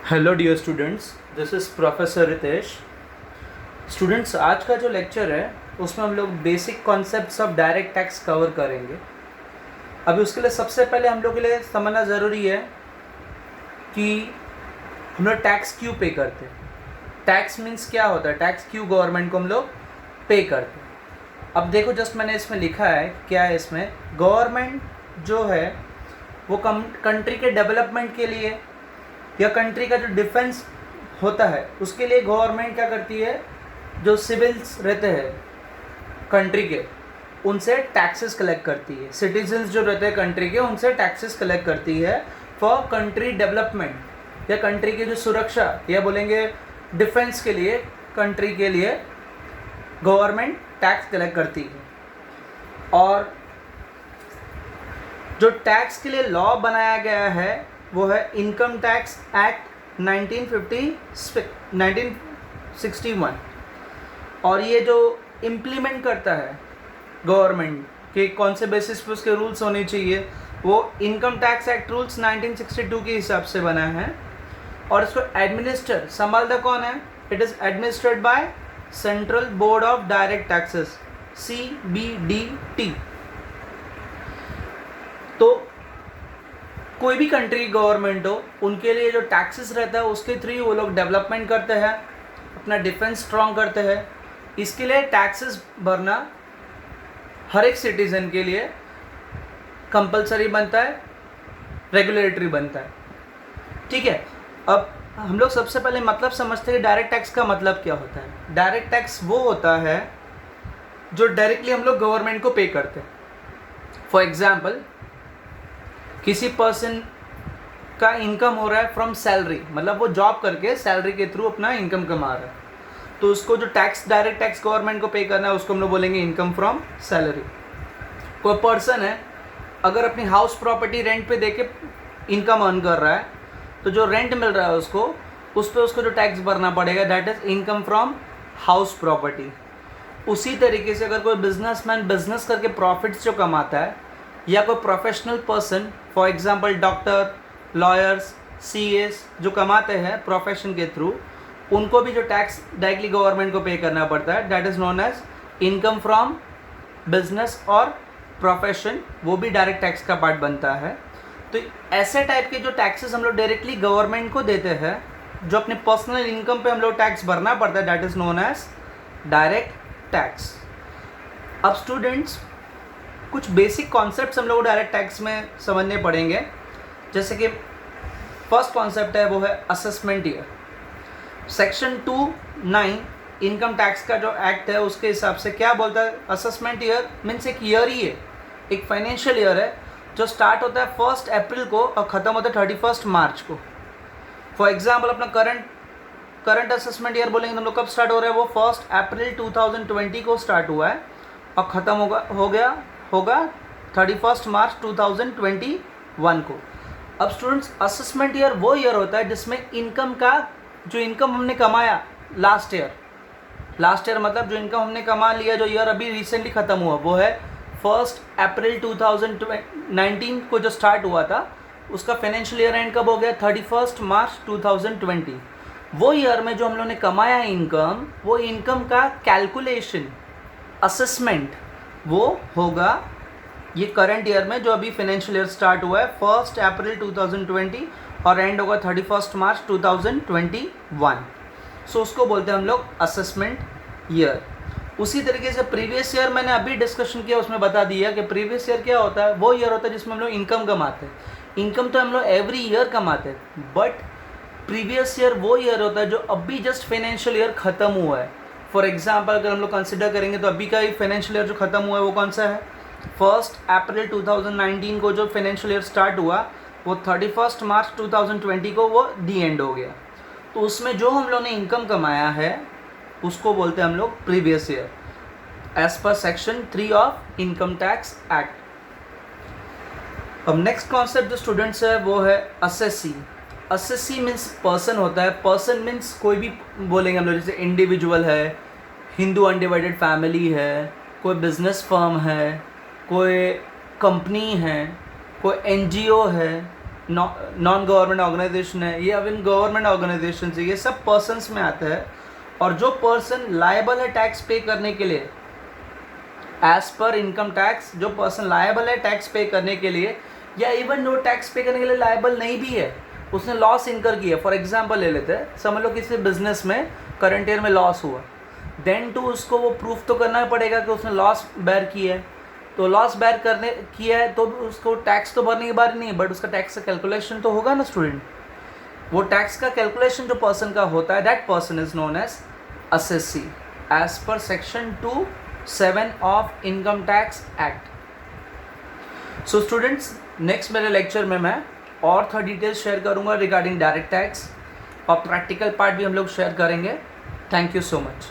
Hello dear students, this is professor Ritesh. Students, आज का जो लेक्चर है उसमें हम लोग basic concepts of direct tax cover करेंगे। अभी उसके लिए सबसे पहले हम लोग के लिए समझना ज़रूरी है कि हम लोग टैक्स क्यों पे करते हैं। टैक्स मीन्स क्या होता है, टैक्स क्यों गवर्नमेंट को हम लोग पे करते हैं। अब देखो, जस्ट मैंने इसमें लिखा है क्या है इसमें, गवर्नमेंट जो है वो कंट्री के डेवलपमेंट के लिए या कंट्री का जो डिफेंस होता है उसके लिए गवर्नमेंट क्या करती है, जो सिविल्स रहते हैं कंट्री के उनसे टैक्सेस कलेक्ट करती है। सिटीजन्स जो रहते हैं कंट्री के उनसे टैक्सेस कलेक्ट करती है फॉर कंट्री डेवलपमेंट या कंट्री की जो सुरक्षा या बोलेंगे डिफेंस के लिए कंट्री के लिए गवर्नमेंट टैक्स कलेक्ट करती है। और जो टैक्स के लिए लॉ बनाया गया है वो है इनकम टैक्स एक्ट 1961। और ये जो इम्प्लीमेंट करता है गवर्नमेंट के कौन से बेसिस पे उसके रूल्स होने चाहिए, वो इनकम टैक्स एक्ट रूल्स 1962 के हिसाब से बना है। और इसको एडमिनिस्टर संभालता कौन है, it is administered by central board of direct taxes, CBDT। तो कोई भी कंट्री गवर्नमेंट हो उनके लिए जो टैक्सेस रहता है उसके थ्रू वो लोग डेवलपमेंट करते हैं, अपना डिफेंस स्ट्रॉन्ग करते हैं। इसके लिए टैक्सेस भरना हर एक सिटीज़न के लिए कंपलसरी बनता है, रेगुलेटरी बनता है। ठीक है, अब हम लोग सबसे पहले मतलब समझते हैं कि डायरेक्ट टैक्स का मतलब क्या होता है। डायरेक्ट टैक्स वो होता है जो डायरेक्टली हम लोग गवर्नमेंट को पे करते हैं। फॉर एग्जाम्पल, किसी पर्सन का इनकम हो रहा है फ्रॉम सैलरी, मतलब वो जॉब करके सैलरी के थ्रू अपना इनकम कमा रहा है, तो उसको जो टैक्स डायरेक्ट टैक्स गवर्नमेंट को पे करना है उसको हम लोग बोलेंगे इनकम फ्रॉम सैलरी। कोई पर्सन है अगर अपनी हाउस प्रॉपर्टी रेंट पे देके इनकम अर्न कर रहा है तो जो रेंट मिल रहा है उसको उस पर उसको जो टैक्स भरना पड़ेगा, that is income from house property. उसी तरीके से अगर कोई बिजनेसमैन बिजनेस करके प्रॉफिट्स जो कमाता है या कोई professional person, for example doctor, lawyers, CAs जो कमाते हैं प्रोफेशन के थ्रू, उनको भी जो टैक्स डायरेक्टली गवर्नमेंट को पे करना पड़ता है, that is known as income from business और प्रोफेशन, वो भी डायरेक्ट टैक्स का पार्ट बनता है। तो ऐसे टाइप के जो टैक्सेस हम लोग डायरेक्टली गवर्नमेंट को देते हैं, जो अपने पर्सनल इनकम पे हम लोग टैक्स भरना पड़ता है, that is known as direct tax. अब स्टूडेंट्स, कुछ बेसिक कॉन्सेप्ट्स हम लोग डायरेक्ट टैक्स में समझने पड़ेंगे। जैसे कि फर्स्ट कॉन्सेप्ट है वो है assessment year. Section 29 income tax का जो एक्ट है उसके हिसाब से क्या बोलता है, असेसमेंट ईयर मीन्स एक ईयर ही है, एक फाइनेंशियल ईयर है जो स्टार्ट होता है 1 अप्रैल को और ख़त्म होता है 31 मार्च को। फॉर एग्जाम्पल, अपना करंट असेसमेंट ईयर बोलेंगे तो हम लोग कब स्टार्ट हो रहा है, वो 1 अप्रैल 2020 को स्टार्ट हुआ है और ख़त्म होगा 31 मार्च 2021 को। अब स्टूडेंट्स, असेसमेंट ईयर वो ईयर होता है जिसमें इनकम का जो इनकम हमने कमाया लास्ट ईयर मतलब जो इनकम हमने कमा लिया, जो ईयर अभी रिसेंटली ख़त्म हुआ, वो है 1 अप्रैल 2019 को जो स्टार्ट हुआ था, उसका फाइनेंशियल ईयर एंड कब हो गया, 31 मार्च 2020। वो ईयर में जो हम लोगों ने कमाया इनकम, वो इनकम का कैलकुलेशन, असेसमेंट वो होगा ये करंट ईयर में जो अभी फाइनेंशियल ईयर स्टार्ट हुआ है 1 अप्रैल 2020 और एंड होगा 31 मार्च 2021। सो उसको बोलते हैं हम लोग असेसमेंट ईयर। उसी तरीके से प्रीवियस ईयर मैंने अभी डिस्कशन किया, उसमें बता दिया कि प्रीवियस ईयर क्या होता है, वो ईयर होता है जिसमें हम लोग इनकम कमाते हैं। इनकम तो हम लोग एवरी ईयर कमाते हैं, बट प्रीवियस ईयर वो ईयर होता है जो अभी जस्ट फाइनेंशियल ईयर ख़त्म हुआ है। फॉर एग्जाम्पल, अगर हम लोग कंसिडर करेंगे तो अभी का ही फाइनेंशियल ईयर जो ख़त्म हुआ है वो कौन सा है, 1 अप्रैल 2019 को जो फाइनेंशियल ईयर स्टार्ट हुआ वो 31 मार्च 2020 को वो दी एंड हो गया। तो उसमें जो हम लोग ने इनकम कमाया है उसको बोलते हैं हम लोग previous year, as per section 3 of income tax act. अब नेक्स्ट कॉन्सेप्ट जो स्टूडेंट्स है वो है असेसी। असेसी मीन्स पर्सन होता है। पर्सन मीन्स कोई भी बोलेंगे हम लोग, जैसे इंडिविजुअल है, हिंदू अनडिवाइडेड फैमिली है, कोई बिजनेस फर्म है, कोई कंपनी है, कोई NGO है, नॉन गवर्नमेंट ऑर्गेनाइजेशन है, ये अब इन गवर्नमेंट ऑर्गेनाइजेशन है, ये सब पर्सन्स में आते हैं। और जो पर्सन लायबल है टैक्स पे करने के लिए एज पर इनकम टैक्स, जो पर्सन लायबल है टैक्स पे करने के लिए, या इवन जो टैक्स पे करने के लिए लायबल नहीं भी है, उसने लॉस इनकर किया, फॉर एग्जांपल ले लेते हैं, समझ लो किसी बिजनेस में करंट ईयर में लॉस हुआ, देन टू उसको वो प्रूफ तो करना पड़ेगा कि उसने लॉस बेयर किया है। तो लॉस बेयर करने किया है तो उसको टैक्स तो भरने की बारी नहीं है, बट उसका टैक्स का कैलकुलेशन तो होगा ना स्टूडेंट। वो टैक्स का कैलकुलेशन जो पर्सन का होता है, that person is known as assessee as per section 2(7) of income tax act. So students, next मेरे लेक्चर में मैं और थोड़ा डिटेल्स शेयर करूंगा रिगार्डिंग डायरेक्ट टैक्स, और प्रैक्टिकल पार्ट भी हम लोग शेयर करेंगे। Thank you so much.